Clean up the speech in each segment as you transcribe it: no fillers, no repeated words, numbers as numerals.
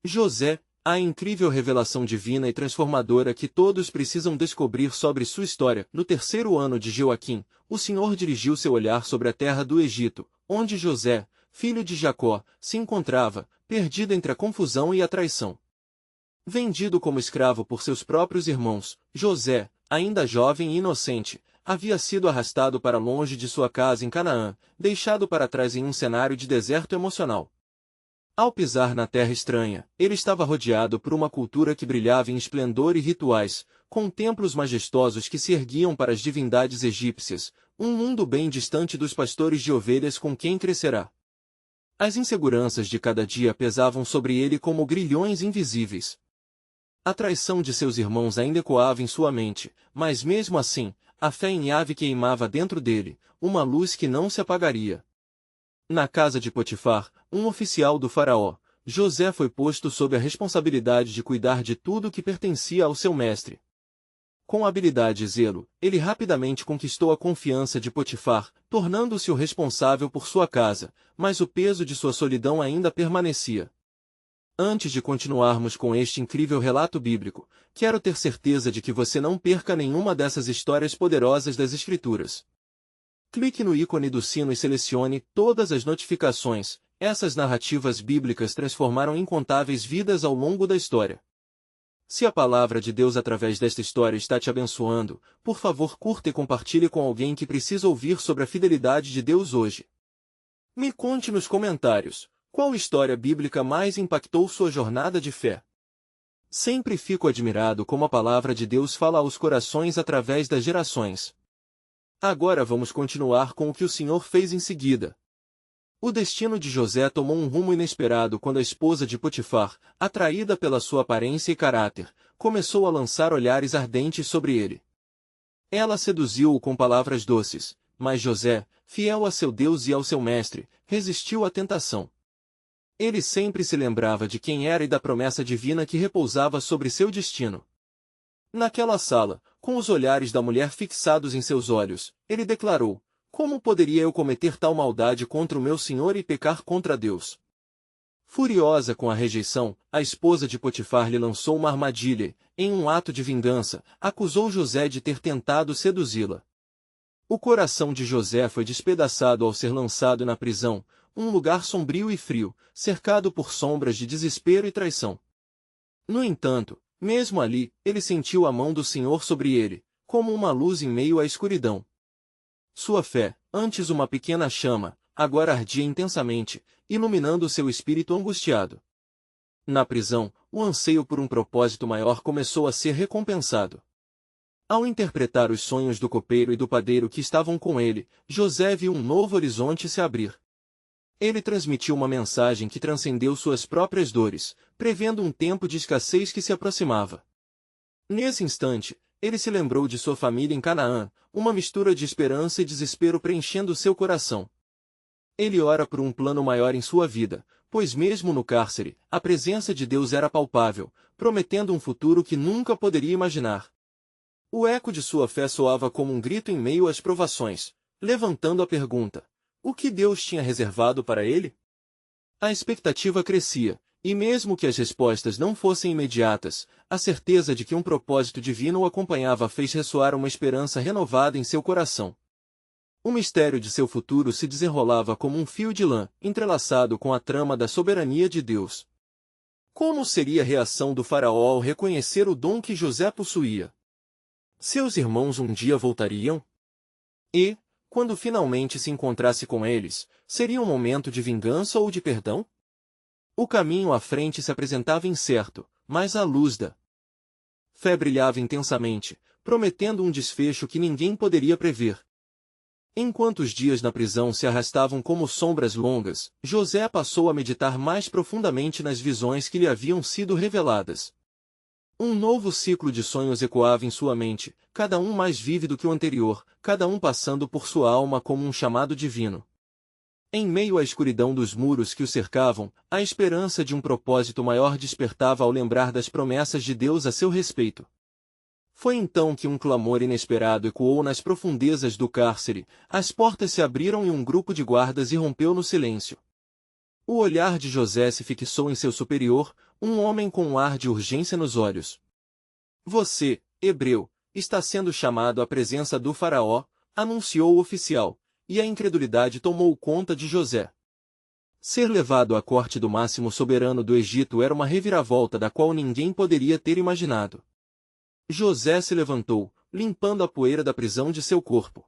José, a incrível revelação divina e transformadora que todos precisam descobrir sobre sua história. No terceiro ano de Joaquim, o Senhor dirigiu seu olhar sobre a terra do Egito, onde José, filho de Jacó, se encontrava, perdido entre a confusão e a traição. Vendido como escravo por seus próprios irmãos, José, ainda jovem e inocente, havia sido arrastado para longe de sua casa em Canaã, deixado para trás em um cenário de deserto emocional. Ao pisar na terra estranha, ele estava rodeado por uma cultura que brilhava em esplendor e rituais, com templos majestosos que se erguiam para as divindades egípcias, um mundo bem distante dos pastores de ovelhas com quem crescerá. As inseguranças de cada dia pesavam sobre ele como grilhões invisíveis. A traição de seus irmãos ainda ecoava em sua mente, mas mesmo assim, a fé em Yahvé queimava dentro dele, uma luz que não se apagaria. Na casa de Potifar, um oficial do faraó, José foi posto sob a responsabilidade de cuidar de tudo que pertencia ao seu mestre. Com habilidade e zelo, ele rapidamente conquistou a confiança de Potifar, tornando-se o responsável por sua casa, mas o peso de sua solidão ainda permanecia. Antes de continuarmos com este incrível relato bíblico, quero ter certeza de que você não perca nenhuma dessas histórias poderosas das Escrituras. Clique no ícone do sino e selecione todas as notificações. Essas narrativas bíblicas transformaram incontáveis vidas ao longo da história. Se a palavra de Deus através desta história está te abençoando, por favor curta e compartilhe com alguém que precisa ouvir sobre a fidelidade de Deus hoje. Me conte nos comentários, qual história bíblica mais impactou sua jornada de fé? Sempre fico admirado como a palavra de Deus fala aos corações através das gerações. Agora vamos continuar com o que o Senhor fez em seguida. O destino de José tomou um rumo inesperado quando a esposa de Potifar, atraída pela sua aparência e caráter, começou a lançar olhares ardentes sobre ele. Ela seduziu-o com palavras doces, mas José, fiel a seu Deus e ao seu mestre, resistiu à tentação. Ele sempre se lembrava de quem era e da promessa divina que repousava sobre seu destino. Naquela sala, com os olhares da mulher fixados em seus olhos, ele declarou: como poderia eu cometer tal maldade contra o meu senhor e pecar contra Deus? Furiosa com a rejeição, a esposa de Potifar lhe lançou uma armadilha e, em um ato de vingança, acusou José de ter tentado seduzi-la. O coração de José foi despedaçado ao ser lançado na prisão, um lugar sombrio e frio, cercado por sombras de desespero e traição. No entanto, mesmo ali, ele sentiu a mão do Senhor sobre ele, como uma luz em meio à escuridão. Sua fé, antes uma pequena chama, agora ardia intensamente, iluminando seu espírito angustiado. Na prisão, o anseio por um propósito maior começou a ser recompensado. Ao interpretar os sonhos do copeiro e do padeiro que estavam com ele, José viu um novo horizonte se abrir. Ele transmitiu uma mensagem que transcendeu suas próprias dores, prevendo um tempo de escassez que se aproximava. Nesse instante, ele se lembrou de sua família em Canaã, uma mistura de esperança e desespero preenchendo seu coração. Ele ora por um plano maior em sua vida, pois mesmo no cárcere, a presença de Deus era palpável, prometendo um futuro que nunca poderia imaginar. O eco de sua fé soava como um grito em meio às provações, levantando a pergunta: o que Deus tinha reservado para ele? A expectativa crescia, e mesmo que as respostas não fossem imediatas, a certeza de que um propósito divino o acompanhava fez ressoar uma esperança renovada em seu coração. O mistério de seu futuro se desenrolava como um fio de lã, entrelaçado com a trama da soberania de Deus. Como seria a reação do faraó ao reconhecer o dom que José possuía? Seus irmãos um dia voltariam? E, quando finalmente se encontrasse com eles, seria um momento de vingança ou de perdão? O caminho à frente se apresentava incerto, mas a luz da fé brilhava intensamente, prometendo um desfecho que ninguém poderia prever. Enquanto os dias na prisão se arrastavam como sombras longas, José passou a meditar mais profundamente nas visões que lhe haviam sido reveladas. Um novo ciclo de sonhos ecoava em sua mente, cada um mais vívido que o anterior, cada um passando por sua alma como um chamado divino. Em meio à escuridão dos muros que o cercavam, a esperança de um propósito maior despertava ao lembrar das promessas de Deus a seu respeito. Foi então que um clamor inesperado ecoou nas profundezas do cárcere, as portas se abriram e um grupo de guardas irrompeu no silêncio. O olhar de José se fixou em seu superior, um homem com um ar de urgência nos olhos. Você, hebreu, está sendo chamado à presença do faraó, anunciou o oficial, e a incredulidade tomou conta de José. Ser levado à corte do máximo soberano do Egito era uma reviravolta da qual ninguém poderia ter imaginado. José se levantou, limpando a poeira da prisão de seu corpo.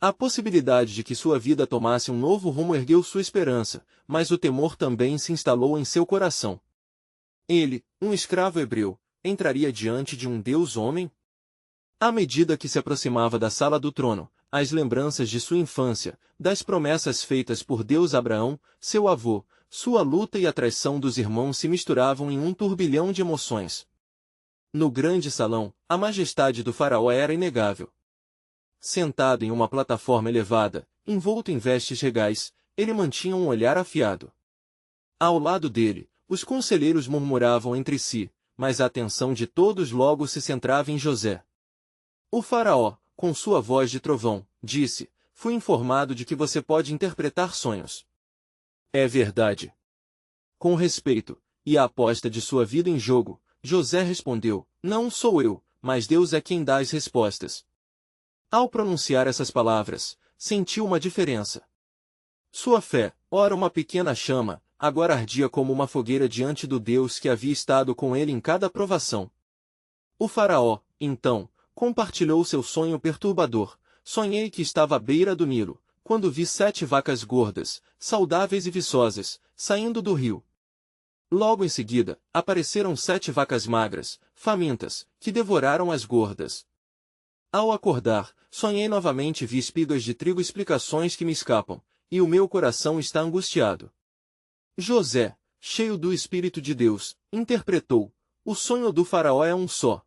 A possibilidade de que sua vida tomasse um novo rumo ergueu sua esperança, mas o temor também se instalou em seu coração. Ele, um escravo hebreu, entraria diante de um Deus homem? À medida que se aproximava da sala do trono, as lembranças de sua infância, das promessas feitas por Deus a Abraão, seu avô, sua luta e a traição dos irmãos se misturavam em um turbilhão de emoções. No grande salão, a majestade do faraó era inegável. Sentado em uma plataforma elevada, envolto em vestes regais, ele mantinha um olhar afiado. Ao lado dele, os conselheiros murmuravam entre si, mas a atenção de todos logo se centrava em José. O faraó, com sua voz de trovão, disse: "Fui informado de que você pode interpretar sonhos." É verdade. Com respeito, e a aposta de sua vida em jogo, José respondeu: "Não sou eu, mas Deus é quem dá as respostas." Ao pronunciar essas palavras, sentiu uma diferença. Sua fé, ora uma pequena chama, agora ardia como uma fogueira diante do Deus que havia estado com ele em cada provação. O faraó, então, compartilhou seu sonho perturbador. "Sonhei que estava à beira do Nilo, quando vi 7 vacas gordas, saudáveis e viçosas, saindo do rio. Logo em seguida, apareceram 7 vacas magras, famintas, que devoraram as gordas. Ao acordar, sonhei novamente e vi espigas de trigo, explicações que me escapam, e o meu coração está angustiado." José, cheio do Espírito de Deus, interpretou: "O sonho do faraó é um só."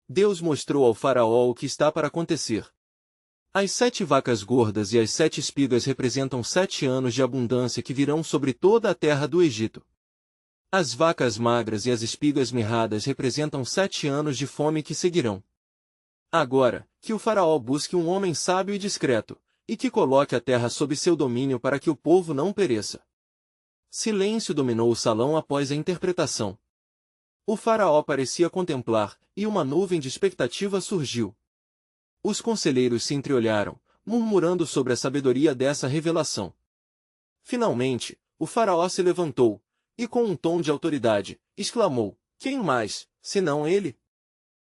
Deus mostrou ao faraó o que está para acontecer. As 7 vacas gordas e as 7 espigas representam 7 anos de abundância que virão sobre toda a terra do Egito. As vacas magras e as espigas mirradas representam 7 anos de fome que seguirão. Agora, que o faraó busque um homem sábio e discreto, e que coloque a terra sob seu domínio para que o povo não pereça. Silêncio dominou o salão após a interpretação. O faraó parecia contemplar, e uma nuvem de expectativa surgiu. Os conselheiros se entreolharam, murmurando sobre a sabedoria dessa revelação. Finalmente, o faraó se levantou, e com um tom de autoridade, exclamou: "Quem mais, senão ele?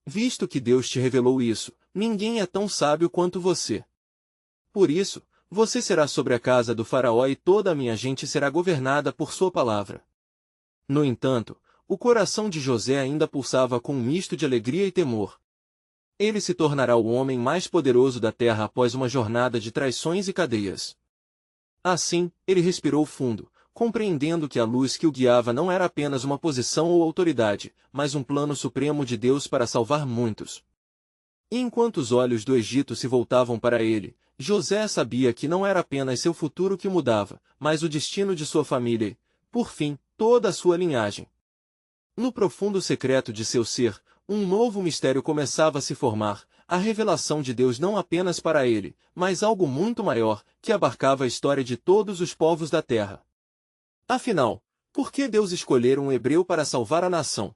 Visto que Deus te revelou isso, ninguém é tão sábio quanto você. Por isso, você será sobre a casa do faraó e toda a minha gente será governada por sua palavra." No entanto, o coração de José ainda pulsava com um misto de alegria e temor. Ele se tornará o homem mais poderoso da terra após uma jornada de traições e cadeias. Assim, ele respirou fundo, compreendendo que a luz que o guiava não era apenas uma posição ou autoridade, mas um plano supremo de Deus para salvar muitos. E enquanto os olhos do Egito se voltavam para ele, José sabia que não era apenas seu futuro que mudava, mas o destino de sua família e, por fim, toda a sua linhagem. No profundo secreto de seu ser, um novo mistério começava a se formar, a revelação de Deus não apenas para ele, mas algo muito maior, que abarcava a história de todos os povos da terra. Afinal, por que Deus escolher um hebreu para salvar a nação?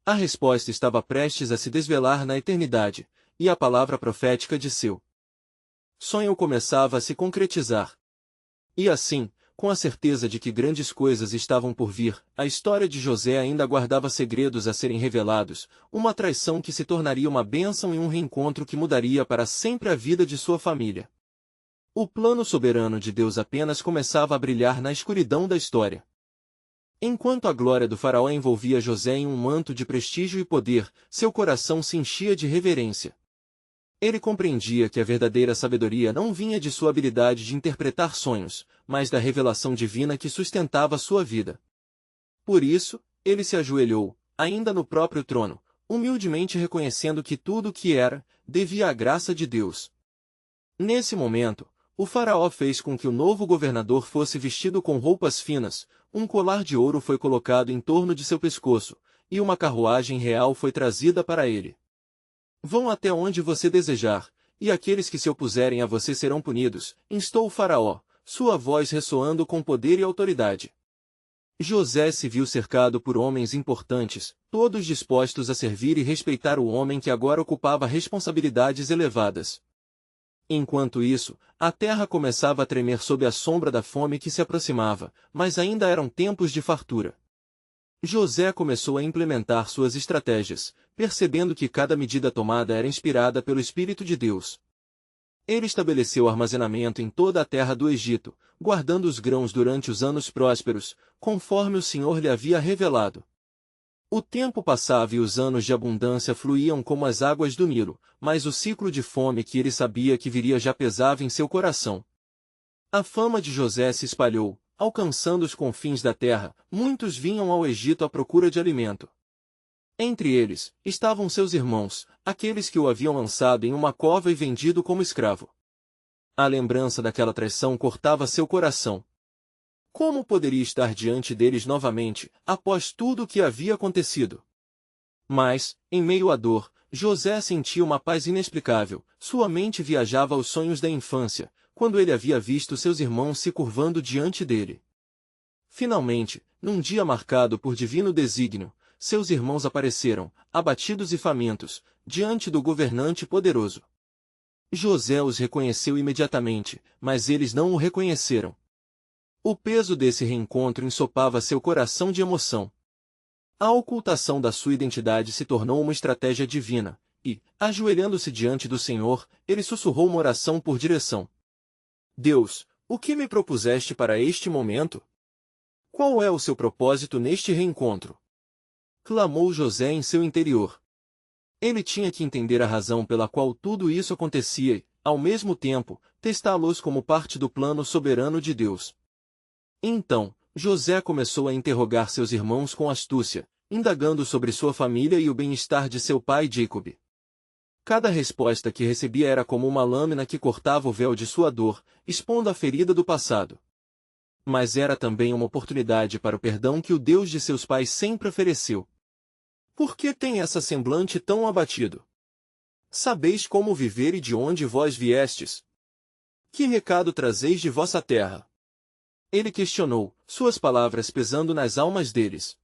A resposta estava prestes a se desvelar na eternidade, e a palavra profética de seu sonho começava a se concretizar. E assim, com a certeza de que grandes coisas estavam por vir, a história de José ainda guardava segredos a serem revelados, uma traição que se tornaria uma bênção e um reencontro que mudaria para sempre a vida de sua família. O plano soberano de Deus apenas começava a brilhar na escuridão da história. Enquanto a glória do faraó envolvia José em um manto de prestígio e poder, seu coração se enchia de reverência. Ele compreendia que a verdadeira sabedoria não vinha de sua habilidade de interpretar sonhos, mas da revelação divina que sustentava sua vida. Por isso, ele se ajoelhou, ainda no próprio trono, humildemente reconhecendo que tudo o que era, devia à graça de Deus. Nesse momento, o faraó fez com que o novo governador fosse vestido com roupas finas, um colar de ouro foi colocado em torno de seu pescoço, e uma carruagem real foi trazida para ele. "Vão até onde você desejar, e aqueles que se opuserem a você serão punidos", instou o faraó, sua voz ressoando com poder e autoridade. José se viu cercado por homens importantes, todos dispostos a servir e respeitar o homem que agora ocupava responsabilidades elevadas. Enquanto isso, a terra começava a tremer sob a sombra da fome que se aproximava, mas ainda eram tempos de fartura. José começou a implementar suas estratégias, percebendo que cada medida tomada era inspirada pelo Espírito de Deus. Ele estabeleceu armazenamento em toda a terra do Egito, guardando os grãos durante os anos prósperos, conforme o Senhor lhe havia revelado. O tempo passava e os anos de abundância fluíam como as águas do Nilo, mas o ciclo de fome que ele sabia que viria já pesava em seu coração. A fama de José se espalhou, alcançando os confins da terra, muitos vinham ao Egito à procura de alimento. Entre eles, estavam seus irmãos, aqueles que o haviam lançado em uma cova e vendido como escravo. A lembrança daquela traição cortava seu coração. Como poderia estar diante deles novamente, após tudo o que havia acontecido? Mas, em meio à dor, José sentia uma paz inexplicável, sua mente viajava aos sonhos da infância, quando ele havia visto seus irmãos se curvando diante dele. Finalmente, num dia marcado por divino desígnio, seus irmãos apareceram, abatidos e famintos, diante do governante poderoso. José os reconheceu imediatamente, mas eles não o reconheceram. O peso desse reencontro ensopava seu coração de emoção. A ocultação da sua identidade se tornou uma estratégia divina, e, ajoelhando-se diante do Senhor, ele sussurrou uma oração por direção. Deus, o que me propuseste para este momento? Qual é o seu propósito neste reencontro? Clamou José em seu interior. Ele tinha que entender a razão pela qual tudo isso acontecia e, ao mesmo tempo, testá-los como parte do plano soberano de Deus. Então, José começou a interrogar seus irmãos com astúcia, indagando sobre sua família e o bem-estar de seu pai Jacob. Cada resposta que recebia era como uma lâmina que cortava o véu de sua dor, expondo a ferida do passado. Mas era também uma oportunidade para o perdão que o Deus de seus pais sempre ofereceu. Por que tem essa semblante tão abatido? Sabeis como viver e de onde vós viestes? Que recado trazeis de vossa terra? Ele questionou, suas palavras pesando nas almas deles.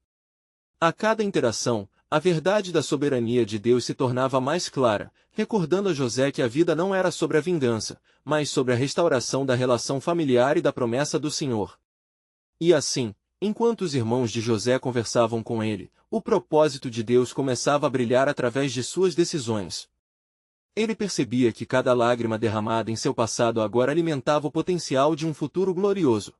A cada interação, a verdade da soberania de Deus se tornava mais clara, recordando a José que a vida não era sobre a vingança, mas sobre a restauração da relação familiar e da promessa do Senhor. E assim, enquanto os irmãos de José conversavam com ele, o propósito de Deus começava a brilhar através de suas decisões. Ele percebia que cada lágrima derramada em seu passado agora alimentava o potencial de um futuro glorioso.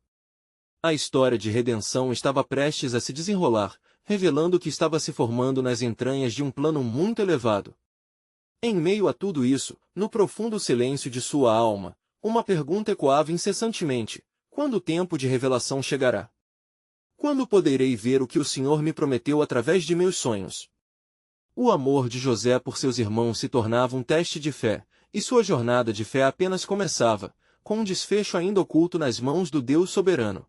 A história de redenção estava prestes a se desenrolar, revelando o que estava se formando nas entranhas de um plano muito elevado. Em meio a tudo isso, no profundo silêncio de sua alma, uma pergunta ecoava incessantemente: quando o tempo de revelação chegará? Quando poderei ver o que o Senhor me prometeu através de meus sonhos? O amor de José por seus irmãos se tornava um teste de fé, e sua jornada de fé apenas começava, com um desfecho ainda oculto nas mãos do Deus soberano.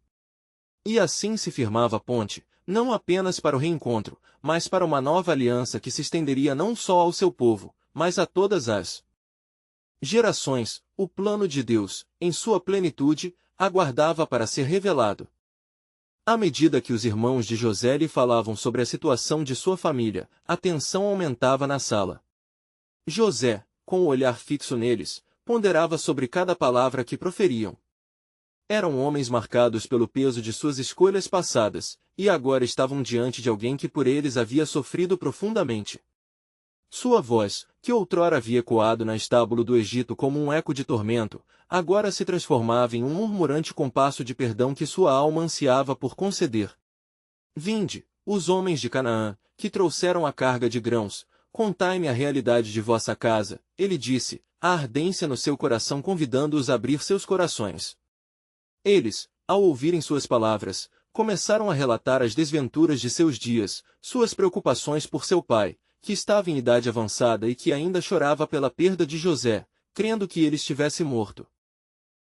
E assim se firmava a ponte, não apenas para o reencontro, mas para uma nova aliança que se estenderia não só ao seu povo, mas a todas as gerações. O plano de Deus, em sua plenitude, aguardava para ser revelado. À medida que os irmãos de José lhe falavam sobre a situação de sua família, a tensão aumentava na sala. José, com o olhar fixo neles, ponderava sobre cada palavra que proferiam. Eram homens marcados pelo peso de suas escolhas passadas, e agora estavam diante de alguém que por eles havia sofrido profundamente. Sua voz, que outrora havia ecoado na estábulo do Egito como um eco de tormento, agora se transformava em um murmurante compasso de perdão que sua alma ansiava por conceder. Vinde, os homens de Canaã, que trouxeram a carga de grãos, contai-me a realidade de vossa casa, ele disse, a ardência no seu coração convidando-os a abrir seus corações. Eles, ao ouvirem suas palavras, começaram a relatar as desventuras de seus dias, suas preocupações por seu pai, que estava em idade avançada e que ainda chorava pela perda de José, crendo que ele estivesse morto.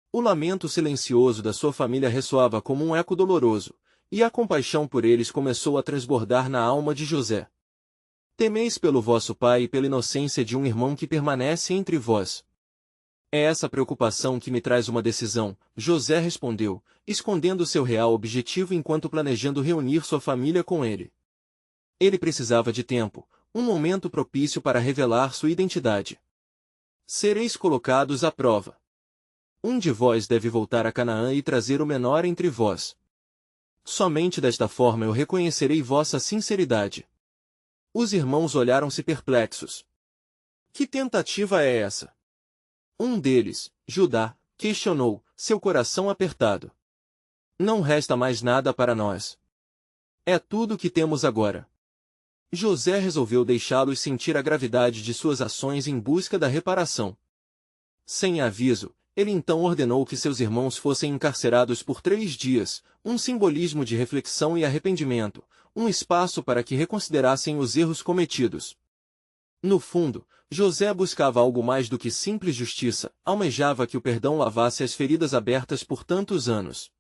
O lamento silencioso da sua família ressoava como um eco doloroso, e a compaixão por eles começou a transbordar na alma de José. Temeis pelo vosso pai e pela inocência de um irmão que permanece entre vós. É essa preocupação que me traz uma decisão, José respondeu, escondendo seu real objetivo enquanto planejando reunir sua família com ele. Ele precisava de tempo, um momento propício para revelar sua identidade. Sereis colocados à prova. Um de vós deve voltar a Canaã e trazer o menor entre vós. Somente desta forma eu reconhecerei vossa sinceridade. Os irmãos olharam-se perplexos. Que tentativa é essa? Um deles, Judá, questionou, seu coração apertado. Não resta mais nada para nós. É tudo o que temos agora. José resolveu deixá-los sentir a gravidade de suas ações em busca da reparação. Sem aviso, ele então ordenou que seus irmãos fossem encarcerados por 3 dias, um simbolismo de reflexão e arrependimento, um espaço para que reconsiderassem os erros cometidos. No fundo, José buscava algo mais do que simples justiça, almejava que o perdão lavasse as feridas abertas por tantos anos.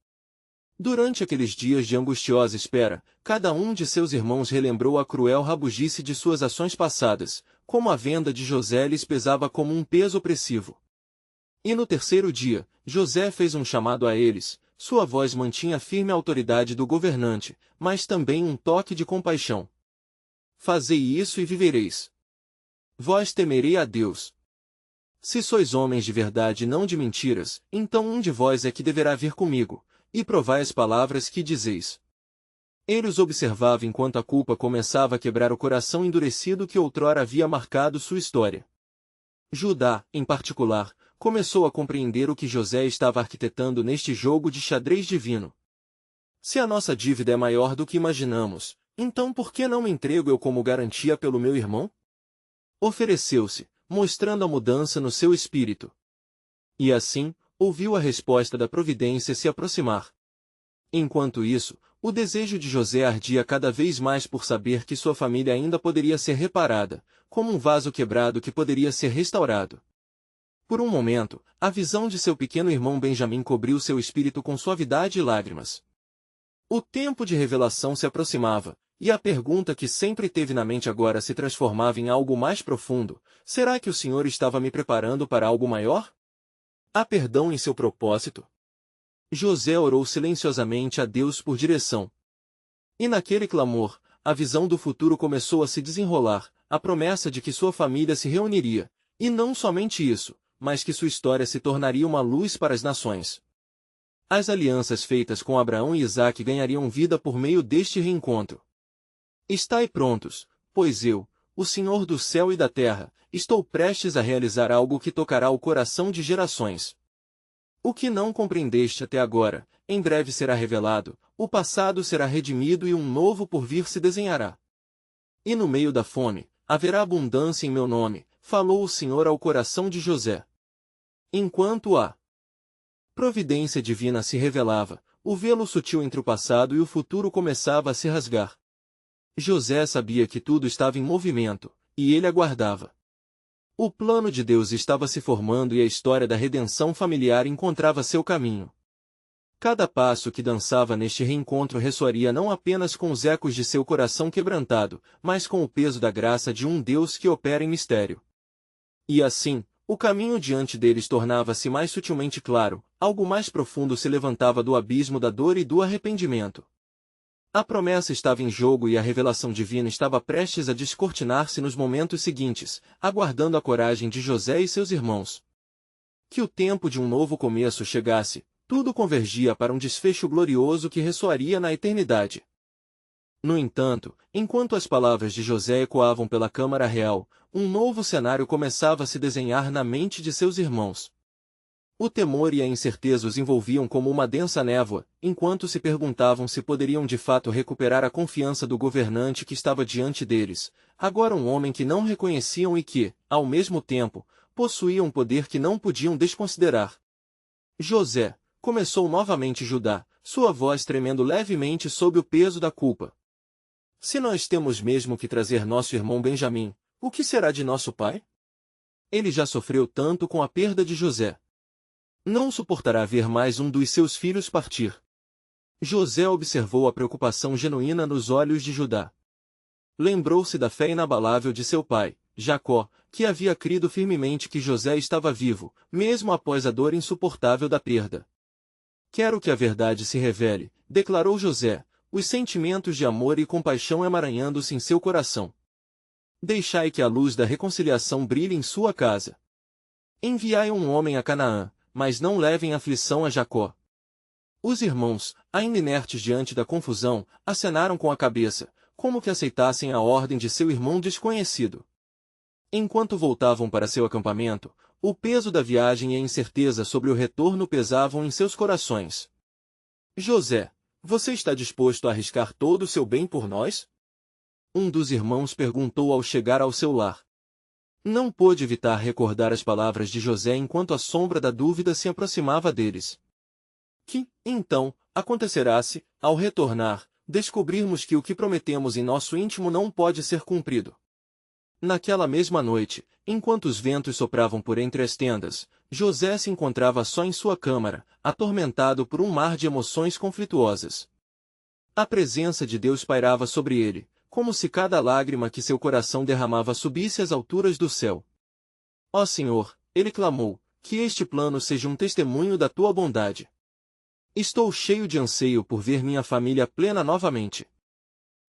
Durante aqueles dias de angustiosa espera, cada um de seus irmãos relembrou a cruel rabugice de suas ações passadas, como a venda de José lhes pesava como um peso opressivo. E no 3º dia, José fez um chamado a eles, sua voz mantinha firme a autoridade do governante, mas também um toque de compaixão. Fazei isso e vivereis. Vós temerei a Deus. Se sois homens de verdade e não de mentiras, então um de vós é que deverá vir comigo, e provai as palavras que dizeis. Ele os observava enquanto a culpa começava a quebrar o coração endurecido que outrora havia marcado sua história. Judá, em particular, começou a compreender o que José estava arquitetando neste jogo de xadrez divino. Se a nossa dívida é maior do que imaginamos, então por que não me entrego eu como garantia pelo meu irmão? Ofereceu-se, mostrando a mudança no seu espírito. E assim, ouviu a resposta da providência se aproximar. Enquanto isso, o desejo de José ardia cada vez mais por saber que sua família ainda poderia ser reparada, como um vaso quebrado que poderia ser restaurado. Por um momento, a visão de seu pequeno irmão Benjamim cobriu seu espírito com suavidade e lágrimas. O tempo de revelação se aproximava, e a pergunta que sempre teve na mente agora se transformava em algo mais profundo: será que o Senhor estava me preparando para algo maior? Há perdão em seu propósito? José orou silenciosamente a Deus por direção. E naquele clamor, a visão do futuro começou a se desenrolar, a promessa de que sua família se reuniria, e não somente isso, mas que sua história se tornaria uma luz para as nações. As alianças feitas com Abraão e Isaque ganhariam vida por meio deste reencontro. Estai prontos, pois eu, o Senhor do céu e da terra, estou prestes a realizar algo que tocará o coração de gerações. O que não compreendeste até agora, em breve será revelado, o passado será redimido e um novo porvir se desenhará. E no meio da fome, haverá abundância em meu nome, falou o Senhor ao coração de José. Enquanto a providência divina se revelava, o velo sutil entre o passado e o futuro começava a se rasgar. José sabia que tudo estava em movimento, e ele aguardava. O plano de Deus estava se formando e a história da redenção familiar encontrava seu caminho. Cada passo que dançava neste reencontro ressoaria não apenas com os ecos de seu coração quebrantado, mas com o peso da graça de um Deus que opera em mistério. E assim, o caminho diante deles tornava-se mais sutilmente claro, algo mais profundo se levantava do abismo da dor e do arrependimento. A promessa estava em jogo e a revelação divina estava prestes a descortinar-se nos momentos seguintes, aguardando a coragem de José e seus irmãos. Que o tempo de um novo começo chegasse, tudo convergia para um desfecho glorioso que ressoaria na eternidade. No entanto, enquanto as palavras de José ecoavam pela Câmara Real, um novo cenário começava a se desenhar na mente de seus irmãos. O temor e a incerteza os envolviam como uma densa névoa, enquanto se perguntavam se poderiam de fato recuperar a confiança do governante que estava diante deles, agora um homem que não reconheciam e que, ao mesmo tempo, possuía um poder que não podiam desconsiderar. José, começou novamente Judá, sua voz tremendo levemente sob o peso da culpa. Se nós temos mesmo que trazer nosso irmão Benjamim, o que será de nosso pai? Ele já sofreu tanto com a perda de José. Não suportará ver mais um dos seus filhos partir. José observou a preocupação genuína nos olhos de Judá. Lembrou-se da fé inabalável de seu pai, Jacó, que havia crido firmemente que José estava vivo, mesmo após a dor insuportável da perda. Quero que a verdade se revele, declarou José, os sentimentos de amor e compaixão emaranhando-se em seu coração. Deixai que a luz da reconciliação brilhe em sua casa. Enviai um homem a Canaã, mas não levem aflição a Jacó. Os irmãos, ainda inertes diante da confusão, acenaram com a cabeça, como que aceitassem a ordem de seu irmão desconhecido. Enquanto voltavam para seu acampamento, o peso da viagem e a incerteza sobre o retorno pesavam em seus corações. José, você está disposto a arriscar todo o seu bem por nós? Um dos irmãos perguntou ao chegar ao seu lar. Não pôde evitar recordar as palavras de José enquanto a sombra da dúvida se aproximava deles. Que, então, acontecerá se, ao retornar, descobrirmos que o que prometemos em nosso íntimo não pode ser cumprido? Naquela mesma noite, enquanto os ventos sopravam por entre as tendas, José se encontrava só em sua câmara, atormentado por um mar de emoções conflituosas. A presença de Deus pairava sobre ele, como se cada lágrima que seu coração derramava subisse às alturas do céu. Ó Senhor, ele clamou, que este plano seja um testemunho da tua bondade. Estou cheio de anseio por ver minha família plena novamente.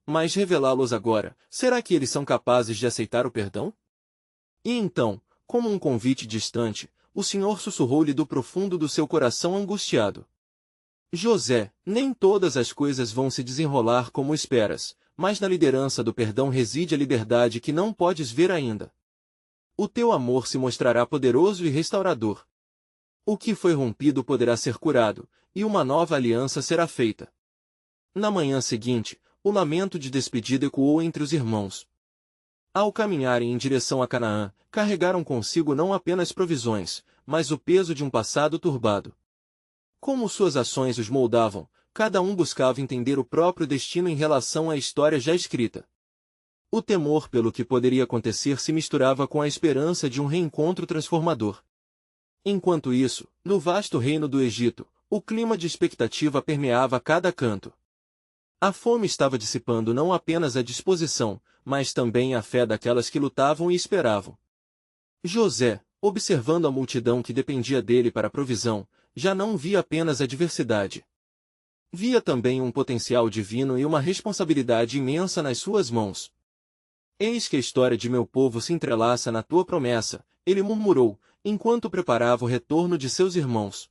Mas revelá-los agora, será que eles são capazes de aceitar o perdão? E então, como um convite distante, o Senhor sussurrou-lhe do profundo do seu coração angustiado. José, nem todas as coisas vão se desenrolar como esperas, mas na liderança do perdão reside a liberdade que não podes ver ainda. O teu amor se mostrará poderoso e restaurador. O que foi rompido poderá ser curado, e uma nova aliança será feita. Na manhã seguinte, o lamento de despedida ecoou entre os irmãos. Ao caminharem em direção a Canaã, carregaram consigo não apenas provisões, mas o peso de um passado turbado. Como suas ações os moldavam, cada um buscava entender o próprio destino em relação à história já escrita. O temor pelo que poderia acontecer se misturava com a esperança de um reencontro transformador. Enquanto isso, no vasto reino do Egito, o clima de expectativa permeava cada canto. A fome estava dissipando não apenas a disposição, mas também a fé daquelas que lutavam e esperavam. José, observando a multidão que dependia dele para a provisão, já não via apenas a diversidade. Via também um potencial divino e uma responsabilidade imensa nas suas mãos. Eis que a história de meu povo se entrelaça na tua promessa, ele murmurou, enquanto preparava o retorno de seus irmãos.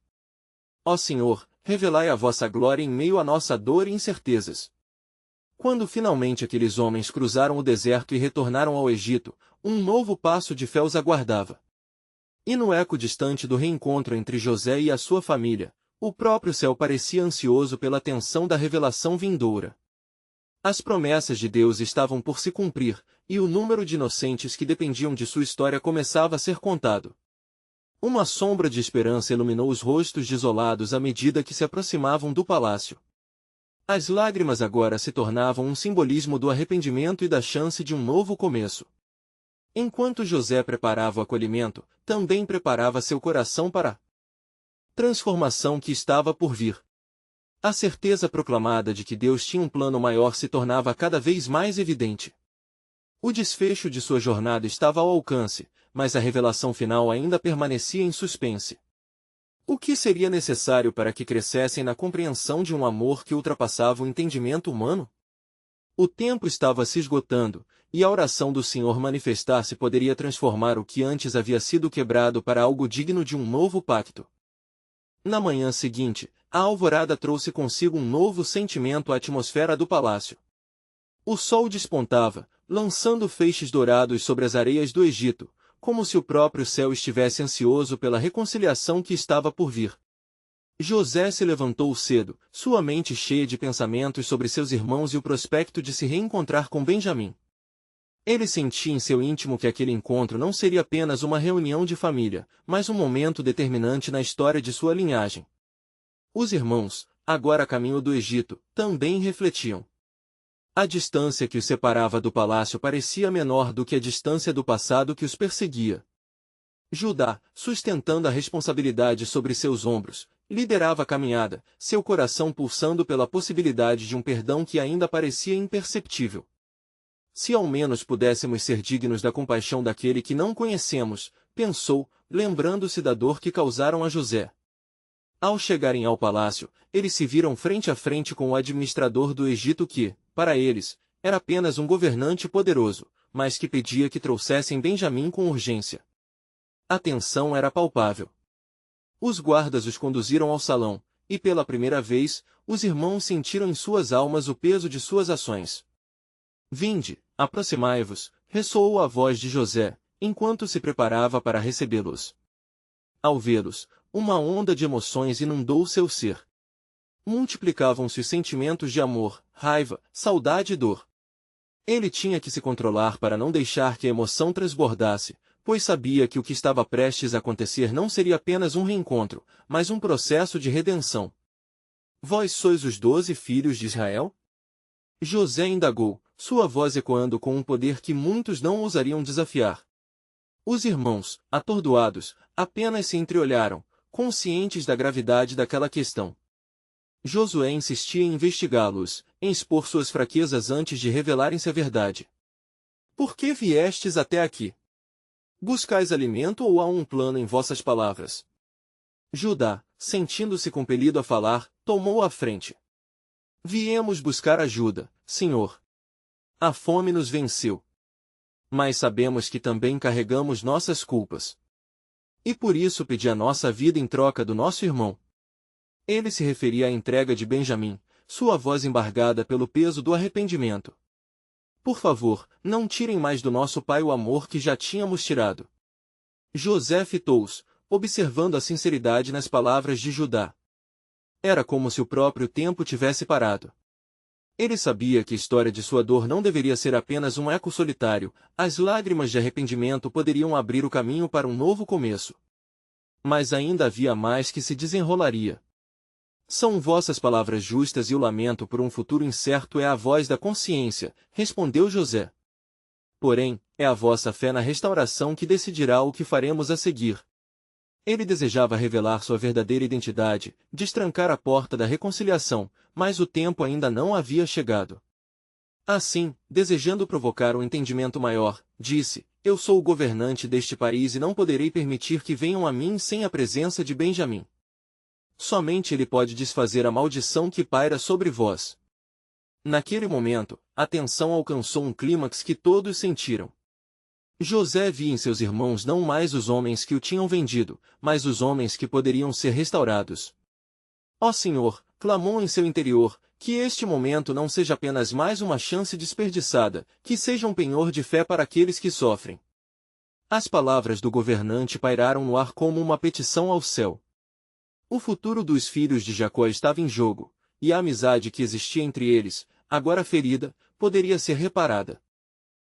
Ó Senhor, revelai a vossa glória em meio à nossa dor e incertezas. Quando finalmente aqueles homens cruzaram o deserto e retornaram ao Egito, um novo passo de fé os aguardava. E no eco distante do reencontro entre José e a sua família, o próprio céu parecia ansioso pela atenção da revelação vindoura. As promessas de Deus estavam por se cumprir, e o número de inocentes que dependiam de sua história começava a ser contado. Uma sombra de esperança iluminou os rostos desolados à medida que se aproximavam do palácio. As lágrimas agora se tornavam um simbolismo do arrependimento e da chance de um novo começo. Enquanto José preparava o acolhimento, também preparava seu coração para a transformação que estava por vir. A certeza proclamada de que Deus tinha um plano maior se tornava cada vez mais evidente. O desfecho de sua jornada estava ao alcance, mas a revelação final ainda permanecia em suspense. O que seria necessário para que crescessem na compreensão de um amor que ultrapassava o entendimento humano? O tempo estava se esgotando, e a oração do Senhor manifestar-se poderia transformar o que antes havia sido quebrado para algo digno de um novo pacto. Na manhã seguinte, a alvorada trouxe consigo um novo sentimento à atmosfera do palácio. O sol despontava, lançando feixes dourados sobre as areias do Egito, como se o próprio céu estivesse ansioso pela reconciliação que estava por vir. José se levantou cedo, sua mente cheia de pensamentos sobre seus irmãos e o prospecto de se reencontrar com Benjamim. Ele sentia em seu íntimo que aquele encontro não seria apenas uma reunião de família, mas um momento determinante na história de sua linhagem. Os irmãos, agora a caminho do Egito, também refletiam. A distância que os separava do palácio parecia menor do que a distância do passado que os perseguia. Judá, sustentando a responsabilidade sobre seus ombros, liderava a caminhada, seu coração pulsando pela possibilidade de um perdão que ainda parecia imperceptível. Se ao menos pudéssemos ser dignos da compaixão daquele que não conhecemos, pensou, lembrando-se da dor que causaram a José. Ao chegarem ao palácio, eles se viram frente a frente com o administrador do Egito que, para eles, era apenas um governante poderoso, mas que pedia que trouxessem Benjamim com urgência. A tensão era palpável. Os guardas os conduziram ao salão, e pela primeira vez, os irmãos sentiram em suas almas o peso de suas ações. Vinde, aproximai-vos, ressoou a voz de José, enquanto se preparava para recebê-los. Ao vê-los, uma onda de emoções inundou seu ser. Multiplicavam-se os sentimentos de amor, raiva, saudade e dor. Ele tinha que se controlar para não deixar que a emoção transbordasse, pois sabia que o que estava prestes a acontecer não seria apenas um reencontro, mas um processo de redenção. Vós sois os 12 filhos de Israel? José indagou, sua voz ecoando com um poder que muitos não ousariam desafiar. Os irmãos, atordoados, apenas se entreolharam, conscientes da gravidade daquela questão. Josué insistia em investigá-los, em expor suas fraquezas antes de revelarem-se a verdade. Por que viestes até aqui? Buscais alimento ou há um plano em vossas palavras? Judá, sentindo-se compelido a falar, tomou a frente. Viemos buscar ajuda, Senhor. A fome nos venceu. Mas sabemos que também carregamos nossas culpas. E por isso pedi a nossa vida em troca do nosso irmão. Ele se referia à entrega de Benjamim, sua voz embargada pelo peso do arrependimento. Por favor, não tirem mais do nosso pai o amor que já tínhamos tirado. José fitou-os, observando a sinceridade nas palavras de Judá. Era como se o próprio tempo tivesse parado. Ele sabia que a história de sua dor não deveria ser apenas um eco solitário, as lágrimas de arrependimento poderiam abrir o caminho para um novo começo. Mas ainda havia mais que se desenrolaria. São vossas palavras justas e o lamento por um futuro incerto é a voz da consciência, respondeu José. Porém, é a vossa fé na restauração que decidirá o que faremos a seguir. Ele desejava revelar sua verdadeira identidade, destrancar a porta da reconciliação, mas o tempo ainda não havia chegado. Assim, desejando provocar um entendimento maior, disse, eu sou o governante deste país e não poderei permitir que venham a mim sem a presença de Benjamim. Somente ele pode desfazer a maldição que paira sobre vós. Naquele momento, a tensão alcançou um clímax que todos sentiram. José via em seus irmãos não mais os homens que o tinham vendido, mas os homens que poderiam ser restaurados. Ó Senhor, clamou em seu interior, que este momento não seja apenas mais uma chance desperdiçada, que seja um penhor de fé para aqueles que sofrem. As palavras do governante pairaram no ar como uma petição ao céu. O futuro dos filhos de Jacó estava em jogo, e a amizade que existia entre eles, agora ferida, poderia ser reparada.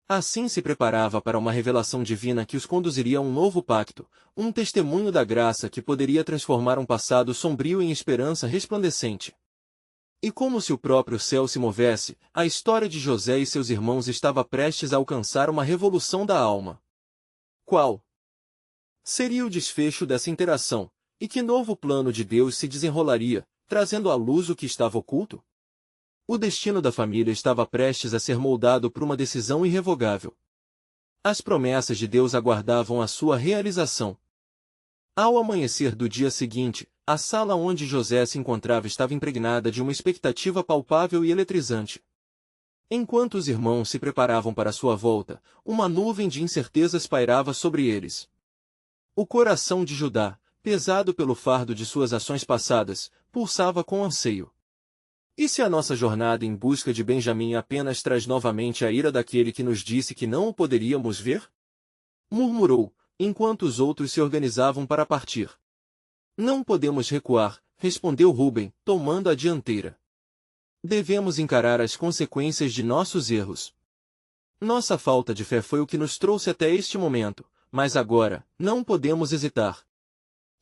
Assim se preparava para uma revelação divina que os conduziria a um novo pacto, um testemunho da graça que poderia transformar um passado sombrio em esperança resplandecente. E como se o próprio céu se movesse, a história de José e seus irmãos estava prestes a alcançar uma revolução da alma. Qual seria o desfecho dessa interação, e que novo plano de Deus se desenrolaria, trazendo à luz o que estava oculto? O destino da família estava prestes a ser moldado por uma decisão irrevogável. As promessas de Deus aguardavam a sua realização. Ao amanhecer do dia seguinte, a sala onde José se encontrava estava impregnada de uma expectativa palpável e eletrizante. Enquanto os irmãos se preparavam para sua volta, uma nuvem de incertezas pairava sobre eles. O coração de Judá, pesado pelo fardo de suas ações passadas, pulsava com anseio. E se a nossa jornada em busca de Benjamim apenas traz novamente a ira daquele que nos disse que não o poderíamos ver? Murmurou, enquanto os outros se organizavam para partir. Não podemos recuar, respondeu Rúben, tomando a dianteira. Devemos encarar as consequências de nossos erros. Nossa falta de fé foi o que nos trouxe até este momento, mas agora, não podemos hesitar.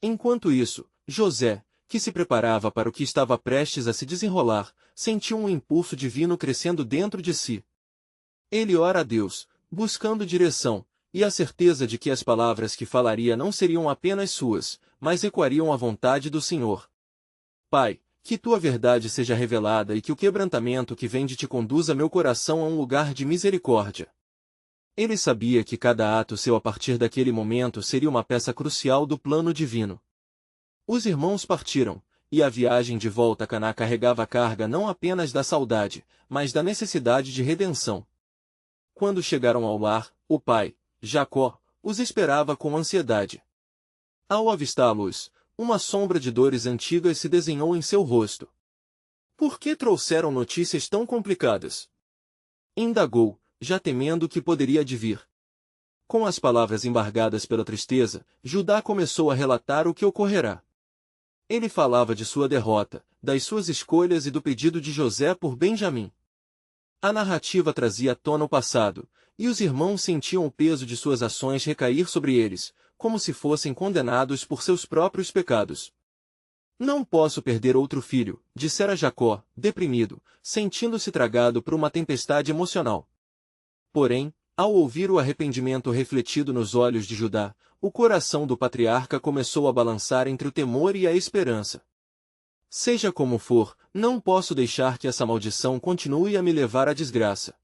Enquanto isso, José, que se preparava para o que estava prestes a se desenrolar, sentiu um impulso divino crescendo dentro de si. Ele ora a Deus, buscando direção, e a certeza de que as palavras que falaria não seriam apenas suas, mas ecoariam a vontade do Senhor. Pai, Que tua verdade seja revelada e que o quebrantamento que vem de ti conduza meu coração a um lugar de misericórdia. Ele sabia que cada ato seu a partir daquele momento seria uma peça crucial do plano divino. Os irmãos partiram, e a viagem de volta a Caná carregava a carga não apenas da saudade, mas da necessidade de redenção. Quando chegaram ao lar, o pai, Jacó, os esperava com ansiedade. Ao avistá-los, uma sombra de dores antigas se desenhou em seu rosto. Por que trouxeram notícias tão complicadas? Indagou, já temendo o que poderia advir. Com as palavras embargadas pela tristeza, Judá começou a relatar o que ocorrerá. Ele falava de sua derrota, das suas escolhas e do pedido de José por Benjamim. A narrativa trazia à tona o passado, e os irmãos sentiam o peso de suas ações recair sobre eles, como se fossem condenados por seus próprios pecados. Não posso perder outro filho, dissera Jacó, deprimido, sentindo-se tragado por uma tempestade emocional. Porém, ao ouvir o arrependimento refletido nos olhos de Judá, o coração do patriarca começou a balançar entre o temor e a esperança. Seja como for, não posso deixar que essa maldição continue a me levar à desgraça.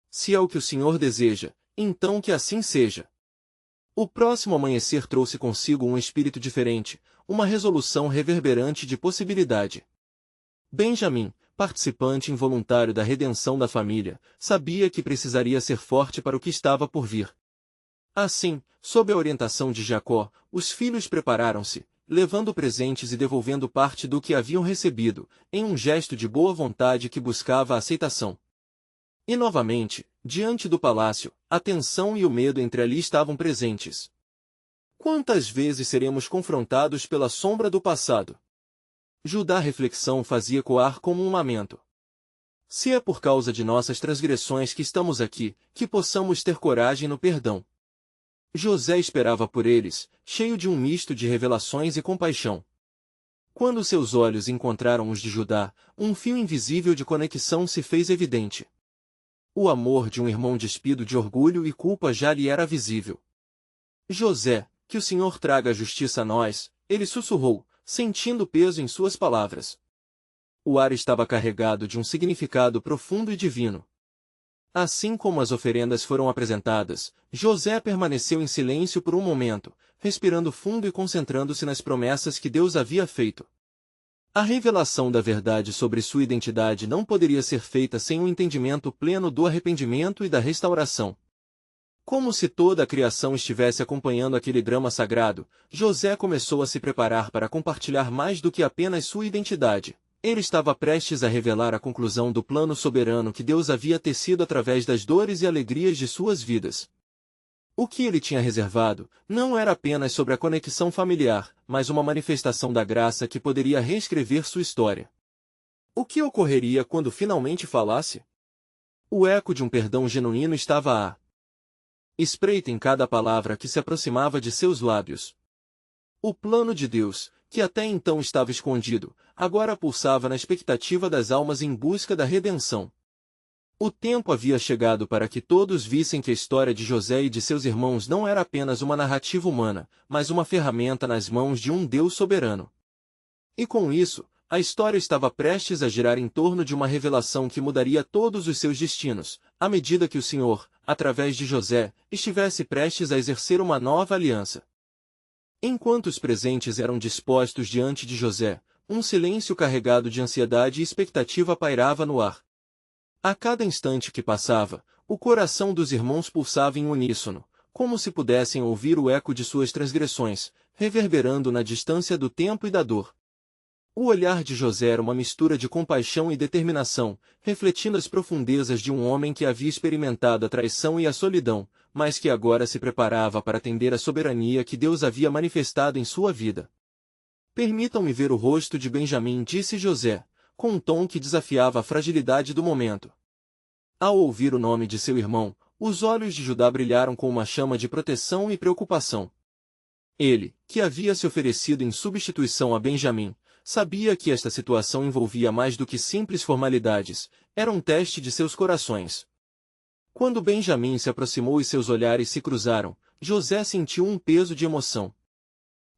Se é o que o Senhor deseja, então que assim seja. O próximo amanhecer trouxe consigo um espírito diferente, uma resolução reverberante de possibilidade. Benjamim, participante involuntário da redenção da família, sabia que precisaria ser forte para o que estava por vir. Assim, sob a orientação de Jacó, os filhos prepararam-se, levando presentes e devolvendo parte do que haviam recebido, em um gesto de boa vontade que buscava a aceitação. E novamente, diante do palácio, a tensão e o medo entre ali estavam presentes. Quantas vezes seremos confrontados pela sombra do passado? Judá reflexão fazia ecoar como um lamento. Se é por causa de nossas transgressões que estamos aqui, que possamos ter coragem no perdão. José esperava por eles, cheio de um misto de revelações e compaixão. Quando seus olhos encontraram os de Judá, um fio invisível de conexão se fez evidente. O amor de um irmão despido de orgulho e culpa já lhe era visível. José, que o Senhor traga a justiça a nós, ele sussurrou, sentindo peso em suas palavras. O ar estava carregado de um significado profundo e divino. Assim como as oferendas foram apresentadas, José permaneceu em silêncio por um momento, respirando fundo e concentrando-se nas promessas que Deus havia feito. A revelação da verdade sobre sua identidade não poderia ser feita sem um entendimento pleno do arrependimento e da restauração. Como se toda a criação estivesse acompanhando aquele drama sagrado, José começou a se preparar para compartilhar mais do que apenas sua identidade. Ele estava prestes a revelar a conclusão do plano soberano que Deus havia tecido através das dores e alegrias de suas vidas. O que ele tinha reservado não era apenas sobre a conexão familiar, mas uma manifestação da graça que poderia reescrever sua história. O que ocorreria quando finalmente falasse? O eco de um perdão genuíno estava à espreita em cada palavra que se aproximava de seus lábios. O plano de Deus, que até então estava escondido, agora pulsava na expectativa das almas em busca da redenção. O tempo havia chegado para que todos vissem que a história de José e de seus irmãos não era apenas uma narrativa humana, mas uma ferramenta nas mãos de um Deus soberano. E com isso, a história estava prestes a girar em torno de uma revelação que mudaria todos os seus destinos, à medida que o Senhor, através de José, estivesse prestes a exercer uma nova aliança. Enquanto os presentes eram dispostos diante de José, um silêncio carregado de ansiedade e expectativa pairava no ar. A cada instante que passava, o coração dos irmãos pulsava em uníssono, como se pudessem ouvir o eco de suas transgressões, reverberando na distância do tempo e da dor. O olhar de José era uma mistura de compaixão e determinação, refletindo as profundezas de um homem que havia experimentado a traição e a solidão, mas que agora se preparava para atender à soberania que Deus havia manifestado em sua vida. Permitam-me ver o rosto de Benjamim, disse José, com um tom que desafiava a fragilidade do momento. Ao ouvir o nome de seu irmão, os olhos de Judá brilharam com uma chama de proteção e preocupação. Ele, que havia se oferecido em substituição a Benjamim, sabia que esta situação envolvia mais do que simples formalidades, era um teste de seus corações. Quando Benjamim se aproximou e seus olhares se cruzaram, José sentiu um peso de emoção.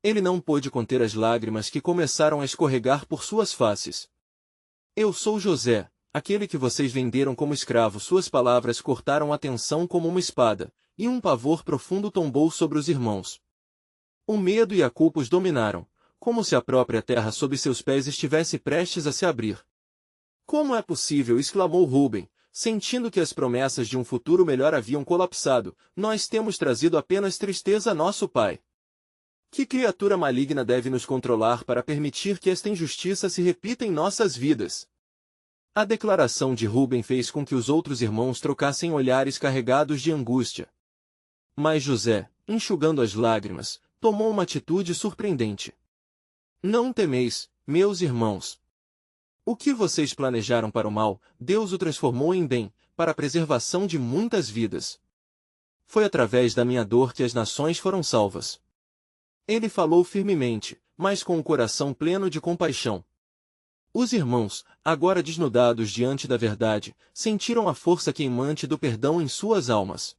Ele não pôde conter as lágrimas que começaram a escorregar por suas faces. Eu sou José, aquele que vocês venderam como escravo. Suas palavras cortaram a tensão como uma espada, e um pavor profundo tombou sobre os irmãos. O medo e a culpa os dominaram, como se a própria terra sob seus pés estivesse prestes a se abrir. Como é possível? Exclamou Rubem, sentindo que as promessas de um futuro melhor haviam colapsado. Nós temos trazido apenas tristeza a nosso pai. Que criatura maligna deve nos controlar para permitir que esta injustiça se repita em nossas vidas? A declaração de Rubem fez com que os outros irmãos trocassem olhares carregados de angústia. Mas José, enxugando as lágrimas, tomou uma atitude surpreendente. Não temeis, meus irmãos. O que vocês planejaram para o mal, Deus o transformou em bem, para a preservação de muitas vidas. Foi através da minha dor que as nações foram salvas. Ele falou firmemente, mas com o coração pleno de compaixão. Os irmãos, agora desnudados diante da verdade, sentiram a força queimante do perdão em suas almas.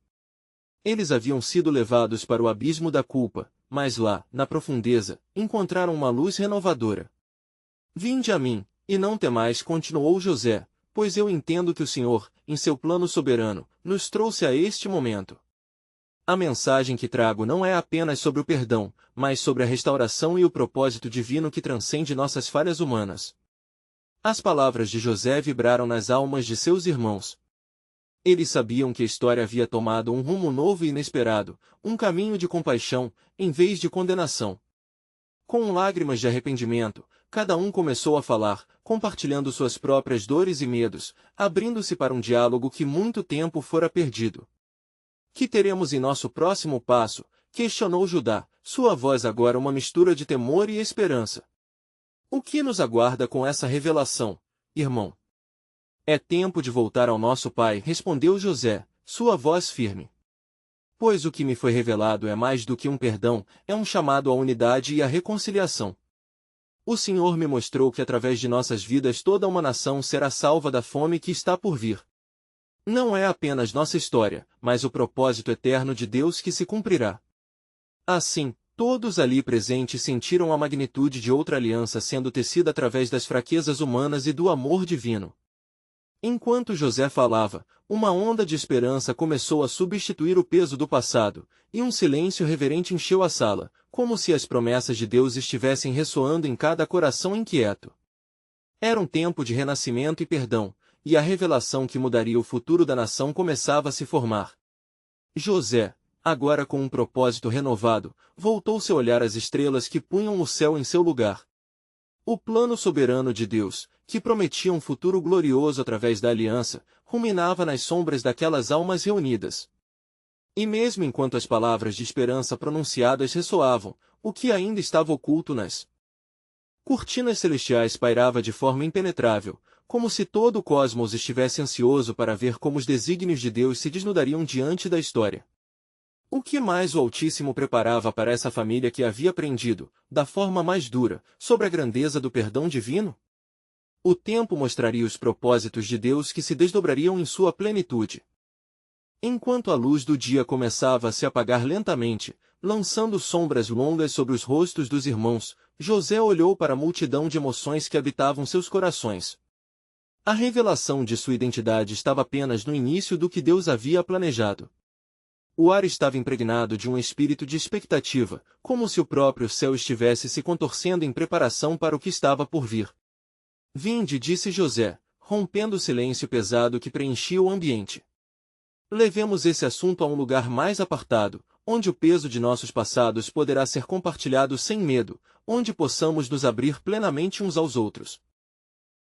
Eles haviam sido levados para o abismo da culpa, mas lá, na profundeza, encontraram uma luz renovadora. Vinde a mim, e não temais, continuou José, pois eu entendo que o Senhor, em seu plano soberano, nos trouxe a este momento. A mensagem que trago não é apenas sobre o perdão, mas sobre a restauração e o propósito divino que transcende nossas falhas humanas. As palavras de José vibraram nas almas de seus irmãos. Eles sabiam que a história havia tomado um rumo novo e inesperado, um caminho de compaixão, em vez de condenação. Com lágrimas de arrependimento, cada um começou a falar, compartilhando suas próprias dores e medos, abrindo-se para um diálogo que muito tempo fora perdido. Que teremos em nosso próximo passo? Questionou Judá, sua voz agora uma mistura de temor e esperança. O que nos aguarda com essa revelação, irmão? É tempo de voltar ao nosso pai, respondeu José, sua voz firme. Pois o que me foi revelado é mais do que um perdão, é um chamado à unidade e à reconciliação. O Senhor me mostrou que através de nossas vidas toda uma nação será salva da fome que está por vir. Não é apenas nossa história, mas o propósito eterno de Deus que se cumprirá. Assim, todos ali presentes sentiram a magnitude de outra aliança sendo tecida através das fraquezas humanas e do amor divino. Enquanto José falava, uma onda de esperança começou a substituir o peso do passado, e um silêncio reverente encheu a sala, como se as promessas de Deus estivessem ressoando em cada coração inquieto. Era um tempo de renascimento e perdão, e a revelação que mudaria o futuro da nação começava a se formar. José, agora com um propósito renovado, voltou seu olhar às estrelas que punham o céu em seu lugar. O plano soberano de Deus, que prometia um futuro glorioso através da aliança, ruminava nas sombras daquelas almas reunidas. E mesmo enquanto as palavras de esperança pronunciadas ressoavam, o que ainda estava oculto nas cortinas celestiais pairava de forma impenetrável, como se todo o cosmos estivesse ansioso para ver como os desígnios de Deus se desnudariam diante da história. O que mais o Altíssimo preparava para essa família que havia aprendido, da forma mais dura, sobre a grandeza do perdão divino? O tempo mostraria os propósitos de Deus que se desdobrariam em sua plenitude. Enquanto a luz do dia começava a se apagar lentamente, lançando sombras longas sobre os rostos dos irmãos, José olhou para a multidão de emoções que habitavam seus corações. A revelação de sua identidade estava apenas no início do que Deus havia planejado. O ar estava impregnado de um espírito de expectativa, como se o próprio céu estivesse se contorcendo em preparação para o que estava por vir. Vinde, disse José, rompendo o silêncio pesado que preenchia o ambiente. Levemos esse assunto a um lugar mais apartado, onde o peso de nossos passados poderá ser compartilhado sem medo, onde possamos nos abrir plenamente uns aos outros.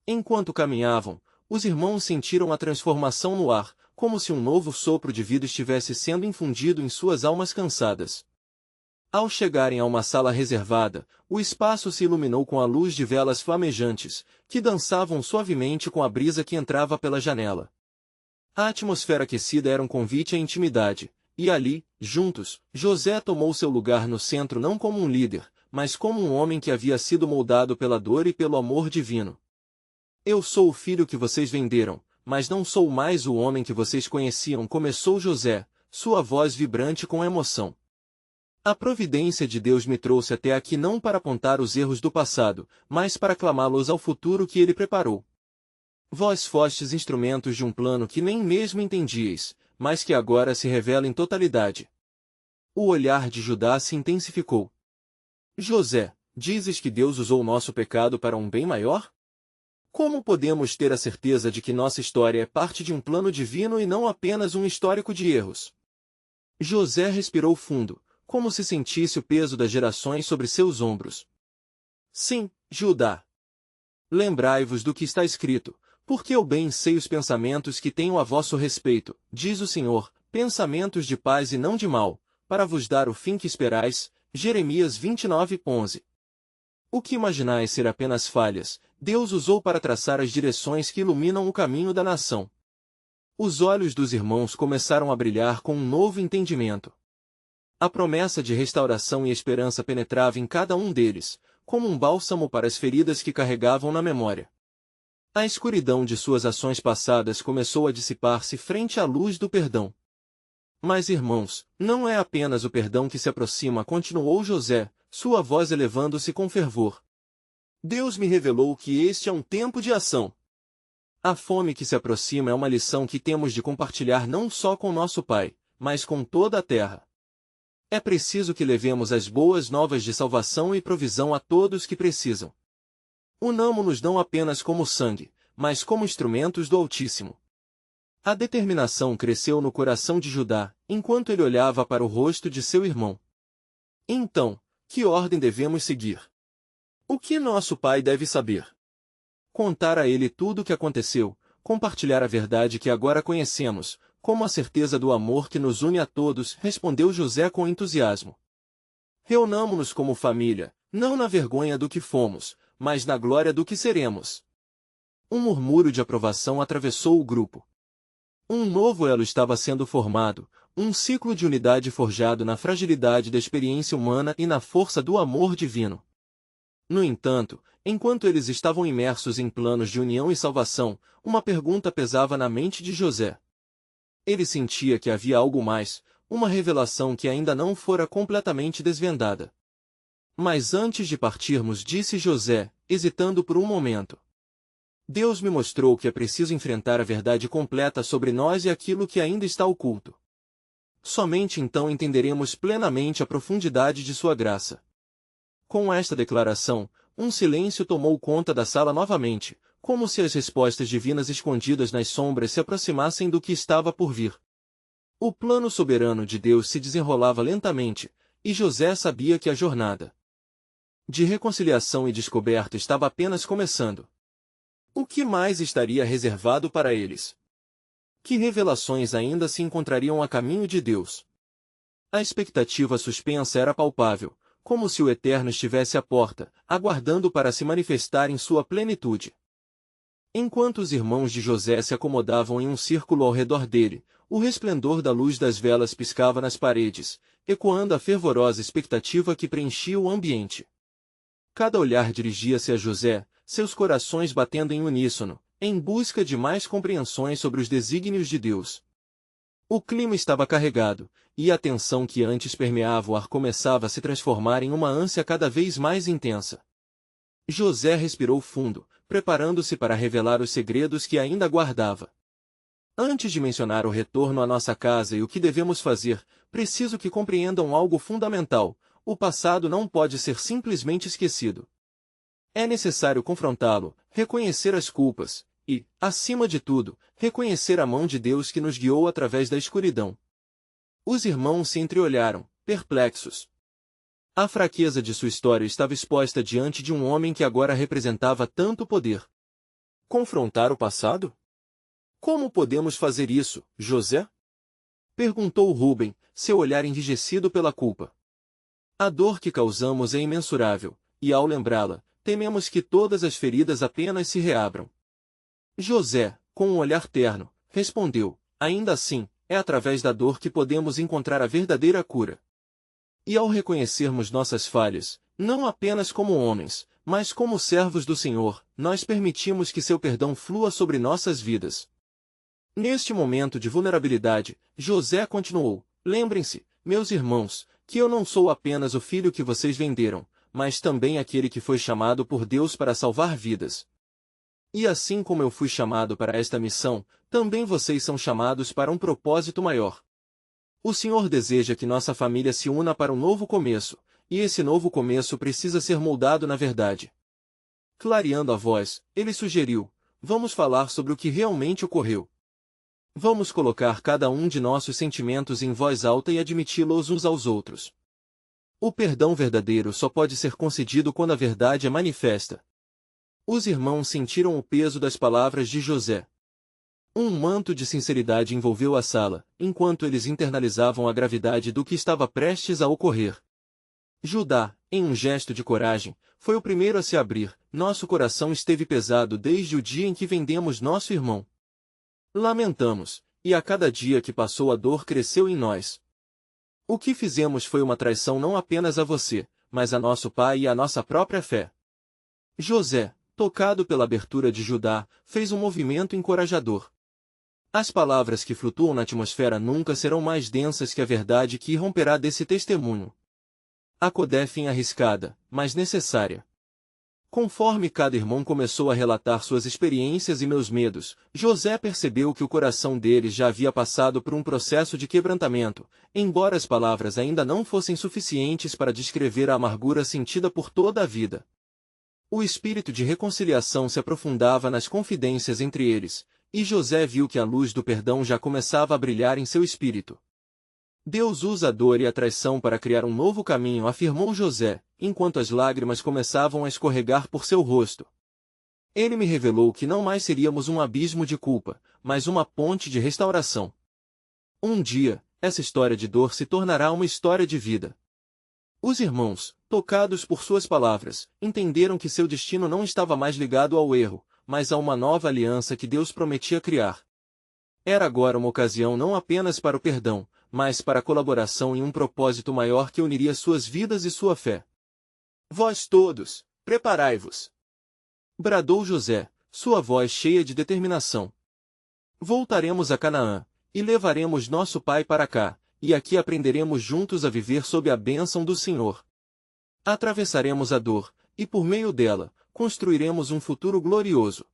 Enquanto caminhavam, os irmãos sentiram a transformação no ar, como se um novo sopro de vida estivesse sendo infundido em suas almas cansadas. Ao chegarem a uma sala reservada, o espaço se iluminou com a luz de velas flamejantes, que dançavam suavemente com a brisa que entrava pela janela. A atmosfera aquecida era um convite à intimidade, e ali, juntos, José tomou seu lugar no centro não como um líder, mas como um homem que havia sido moldado pela dor e pelo amor divino. Eu sou o filho que vocês venderam, mas não sou mais o homem que vocês conheciam, começou José, sua voz vibrante com emoção. A providência de Deus me trouxe até aqui não para apontar os erros do passado, mas para clamá-los ao futuro que Ele preparou. Vós fostes instrumentos de um plano que nem mesmo entendíeis, mas que agora se revela em totalidade. O olhar de Judá se intensificou. José, dizes que Deus usou nosso pecado para um bem maior? Como podemos ter a certeza de que nossa história é parte de um plano divino e não apenas um histórico de erros? José respirou fundo, como se sentisse o peso das gerações sobre seus ombros. Sim, Judá. Lembrai-vos do que está escrito, porque eu bem sei os pensamentos que tenho a vosso respeito, diz o Senhor, pensamentos de paz e não de mal, para vos dar o fim que esperais. Jeremias 29:11. O que imaginais ser apenas falhas, Deus usou para traçar as direções que iluminam o caminho da nação. Os olhos dos irmãos começaram a brilhar com um novo entendimento. A promessa de restauração e esperança penetrava em cada um deles, como um bálsamo para as feridas que carregavam na memória. A escuridão de suas ações passadas começou a dissipar-se frente à luz do perdão. Mas, irmãos, não é apenas o perdão que se aproxima, continuou José, sua voz elevando-se com fervor. Deus me revelou que este é um tempo de ação. A fome que se aproxima é uma lição que temos de compartilhar não só com nosso Pai, mas com toda a terra. É preciso que levemos as boas novas de salvação e provisão a todos que precisam. Unamo-nos não apenas como sangue, mas como instrumentos do Altíssimo. A determinação cresceu no coração de Judá, enquanto ele olhava para o rosto de seu irmão. Então, que ordem devemos seguir? O que nosso pai deve saber? Contar a ele tudo o que aconteceu, compartilhar a verdade que agora conhecemos, como a certeza do amor que nos une a todos, respondeu José com entusiasmo. Reunamo-nos como família, não na vergonha do que fomos, mas na glória do que seremos. Um murmúrio de aprovação atravessou o grupo. Um novo elo estava sendo formado, um ciclo de unidade forjado na fragilidade da experiência humana e na força do amor divino. No entanto, enquanto eles estavam imersos em planos de união e salvação, uma pergunta pesava na mente de José. Ele sentia que havia algo mais, uma revelação que ainda não fora completamente desvendada. Mas antes de partirmos, disse José, hesitando por um momento. Deus me mostrou que é preciso enfrentar a verdade completa sobre nós e aquilo que ainda está oculto. Somente então entenderemos plenamente a profundidade de sua graça. Com esta declaração, um silêncio tomou conta da sala novamente, como se as respostas divinas escondidas nas sombras se aproximassem do que estava por vir. O plano soberano de Deus se desenrolava lentamente, e José sabia que a jornada de reconciliação e descoberta estava apenas começando. O que mais estaria reservado para eles? Que revelações ainda se encontrariam a caminho de Deus? A expectativa suspensa era palpável, como se o Eterno estivesse à porta, aguardando para se manifestar em sua plenitude. Enquanto os irmãos de José se acomodavam em um círculo ao redor dele, o resplendor da luz das velas piscava nas paredes, ecoando a fervorosa expectativa que preenchia o ambiente. Cada olhar dirigia-se a José, seus corações batendo em uníssono, em busca de mais compreensões sobre os desígnios de Deus. O clima estava carregado, e a tensão que antes permeava o ar começava a se transformar em uma ânsia cada vez mais intensa. José respirou fundo, preparando-se para revelar os segredos que ainda guardava. Antes de mencionar o retorno à nossa casa e o que devemos fazer, preciso que compreendam algo fundamental: o passado não pode ser simplesmente esquecido. É necessário confrontá-lo, reconhecer as culpas, e, acima de tudo, reconhecer a mão de Deus que nos guiou através da escuridão. Os irmãos se entreolharam, perplexos. A fraqueza de sua história estava exposta diante de um homem que agora representava tanto poder. Confrontar o passado? Como podemos fazer isso, José? Perguntou Rúben, seu olhar enrijecido pela culpa. A dor que causamos é imensurável, e ao lembrá-la, tememos que todas as feridas apenas se reabram. José, com um olhar terno, respondeu, ainda assim, é através da dor que podemos encontrar a verdadeira cura. E ao reconhecermos nossas falhas, não apenas como homens, mas como servos do Senhor, nós permitimos que seu perdão flua sobre nossas vidas. Neste momento de vulnerabilidade, José continuou, lembrem-se, meus irmãos, que eu não sou apenas o filho que vocês venderam, mas também aquele que foi chamado por Deus para salvar vidas. E assim como eu fui chamado para esta missão, também vocês são chamados para um propósito maior. O Senhor deseja que nossa família se una para um novo começo, e esse novo começo precisa ser moldado na verdade. Clareando a voz, ele sugeriu: vamos falar sobre o que realmente ocorreu. Vamos colocar cada um de nossos sentimentos em voz alta e admiti-los uns aos outros. O perdão verdadeiro só pode ser concedido quando a verdade é manifesta. Os irmãos sentiram o peso das palavras de José. Um manto de sinceridade envolveu a sala, enquanto eles internalizavam a gravidade do que estava prestes a ocorrer. Judá, em um gesto de coragem, foi o primeiro a se abrir. Nosso coração esteve pesado desde o dia em que vendemos nosso irmão. Lamentamos, e a cada dia que passou a dor cresceu em nós. O que fizemos foi uma traição não apenas a você, mas a nosso pai e à nossa própria fé. José, tocado pela abertura de Judá, fez um movimento encorajador. As palavras que flutuam na atmosfera nunca serão mais densas que a verdade que irromperá desse testemunho. A codefim arriscada, mas necessária. Conforme cada irmão começou a relatar suas experiências e meus medos, José percebeu que o coração deles já havia passado por um processo de quebrantamento, embora as palavras ainda não fossem suficientes para descrever a amargura sentida por toda a vida. O espírito de reconciliação se aprofundava nas confidências entre eles, e José viu que a luz do perdão já começava a brilhar em seu espírito. Deus usa a dor e a traição para criar um novo caminho, afirmou José, enquanto as lágrimas começavam a escorregar por seu rosto. Ele me revelou que não mais seríamos um abismo de culpa, mas uma ponte de restauração. Um dia, essa história de dor se tornará uma história de vida. Os irmãos, tocados por suas palavras, entenderam que seu destino não estava mais ligado ao erro, mas a uma nova aliança que Deus prometia criar. Era agora uma ocasião não apenas para o perdão, mas para a colaboração em um propósito maior que uniria suas vidas e sua fé. Vós todos, preparai-vos! Bradou José, sua voz cheia de determinação. Voltaremos a Canaã, e levaremos nosso pai para cá, e aqui aprenderemos juntos a viver sob a bênção do Senhor. Atravessaremos a dor, e por meio dela, construiremos um futuro glorioso.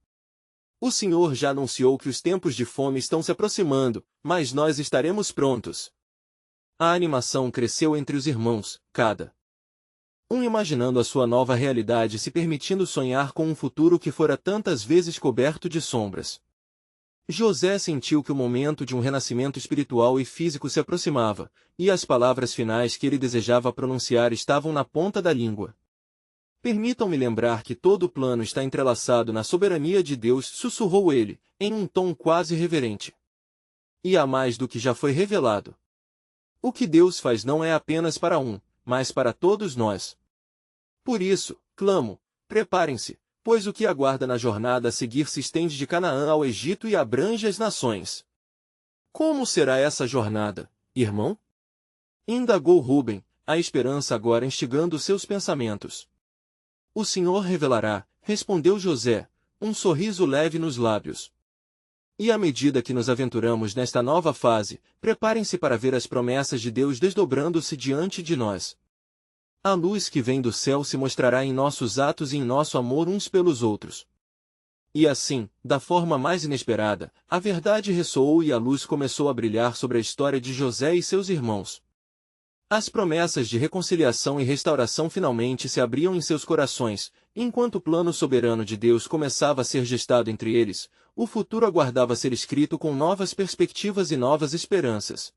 O Senhor já anunciou que os tempos de fome estão se aproximando, mas nós estaremos prontos. A animação cresceu entre os irmãos, cada um imaginando a sua nova realidade e se permitindo sonhar com um futuro que fora tantas vezes coberto de sombras. José sentiu que o momento de um renascimento espiritual e físico se aproximava, e as palavras finais que ele desejava pronunciar estavam na ponta da língua. Permitam-me lembrar que todo o plano está entrelaçado na soberania de Deus, sussurrou ele, em um tom quase reverente. E há mais do que já foi revelado. O que Deus faz não é apenas para um, mas para todos nós. Por isso, clamo, preparem-se, pois o que aguarda na jornada a seguir se estende de Canaã ao Egito e abrange as nações. Como será essa jornada, irmão? Indagou Rúben, a esperança agora instigando seus pensamentos. O Senhor revelará, respondeu José, um sorriso leve nos lábios. E à medida que nos aventuramos nesta nova fase, preparem-se para ver as promessas de Deus desdobrando-se diante de nós. A luz que vem do céu se mostrará em nossos atos e em nosso amor uns pelos outros. E assim, da forma mais inesperada, a verdade ressoou e a luz começou a brilhar sobre a história de José e seus irmãos. As promessas de reconciliação e restauração finalmente se abriam em seus corações, enquanto o plano soberano de Deus começava a ser gestado entre eles, o futuro aguardava ser escrito com novas perspectivas e novas esperanças.